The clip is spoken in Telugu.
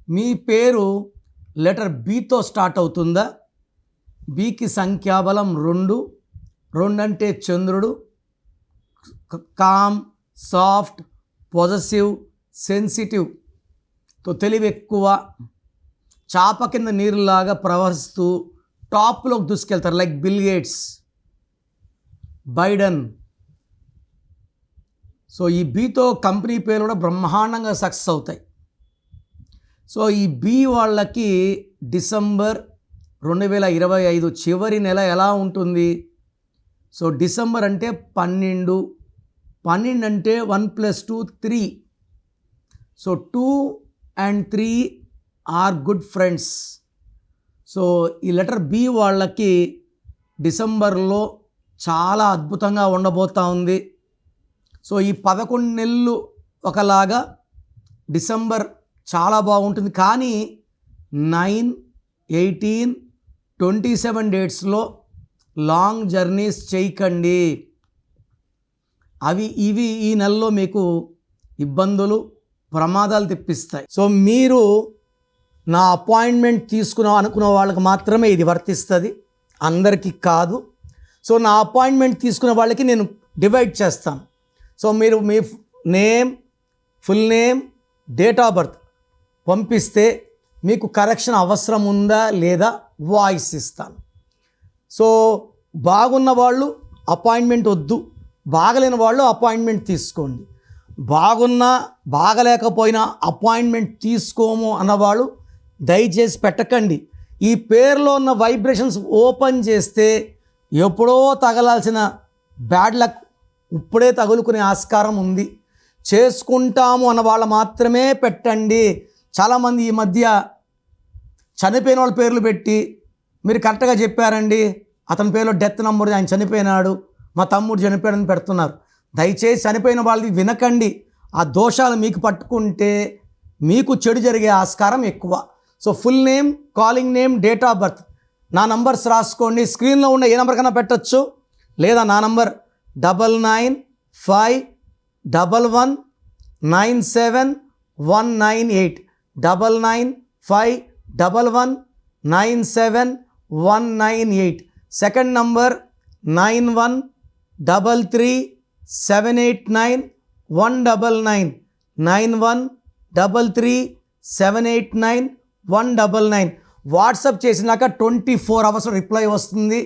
మీ పేరు లెటర్ బితో స్టార్ట్ అవుతుందా? బికి సంఖ్యాబలం 2. 2 అంటే చంద్రుడు. కామ్, సాఫ్ట్, పొజెసివ్, సెన్సిటివ్, తెలివి ఎక్కువ, చాప కింద నీరులాగా ప్రవహిస్తూ టాప్లోకి దూసుకెళ్తారు. Like Bill Gates, Biden. So ఈ బితో కంపెనీ పేరు కూడా బ్రహ్మాండంగా సక్సెస్ అవుతాయి. సో ఈ బి వాళ్ళకి డిసెంబర్ 2025 చివరి నెల ఎలా ఉంటుంది? సో డిసెంబర్ అంటే 12. 12 అంటే 1 + 2 3. So 2 and 3 are good friends. So ఈ లెటర్ బి వాళ్ళకి డిసెంబర్లో చాలా అద్భుతంగా ఉండబోతూ ఉంది. సో ఈ 11 నెలలు ఒకలాగా, డిసెంబర్ చాలా బాగుంటుంది. కానీ 9, 18, 27 డేట్స్లో లాంగ్ జర్నీస్ చేయకండి. ఇవి ఈ నెలలో మీకు ఇబ్బందులు, ప్రమాదాలు తెప్పిస్తాయి. సో మీరు నా అపాయింట్మెంట్ అనుకున్న వాళ్ళకి మాత్రమే ఇది వర్తిస్తుంది, అందరికీ కాదు. సో నా అపాయింట్మెంట్ తీసుకున్న వాళ్ళకి నేను డివైడ్ చేస్తాను. సో మీరు మీ name, full name, date of birth పంపిస్తే మీకు కరెక్షన్ అవసరం ఉందా లేదా వాయిస్ ఇస్తాను. సో బాగున్న వాళ్ళు అపాయింట్మెంట్ వద్దు, బాగలేని వాళ్ళు అపాయింట్మెంట్ తీసుకోండి. బాగలేకపోయినా అపాయింట్మెంట్ తీసుకోము అన్నవాళ్ళు దయచేసి పెట్టకండి. ఈ పేరులో ఉన్న వైబ్రేషన్స్ ఓపెన్ చేస్తే ఎప్పుడో తగలాల్సిన బ్యాడ్ లక్ ఇప్పుడే తగులుకునే ఆస్కారం ఉంది. చేసుకుంటాము అన్న వాళ్ళు మాత్రమే పెట్టండి. చాలామంది ఈ మధ్య చనిపోయిన వాళ్ళ పేర్లు పెట్టి, మీరు కరెక్ట్గా చెప్పారండి, అతని పేరులో డెత్ నెంబర్, ఆయన చనిపోయినాడు, మా తమ్ముడు చనిపోయాడని పెడుతున్నారు. దయచేసి చనిపోయిన వాళ్ళది వినకండి. ఆ దోషాలు మీకు పట్టుకుంటే మీకు చెడు జరిగే ఆస్కారం ఎక్కువ. So full name, calling name, date of birth, నా నంబర్స్ రాసుకోండి. స్క్రీన్లో ఉన్న ఏ నెంబర్ కన్నా పెట్టచ్చు, లేదా నా నంబర్ 9951197198, 9951197198. Second number 9133789199, 9133789199. వాట్సాప్ చేసినాక 24 hours రిప్లై వస్తుంది.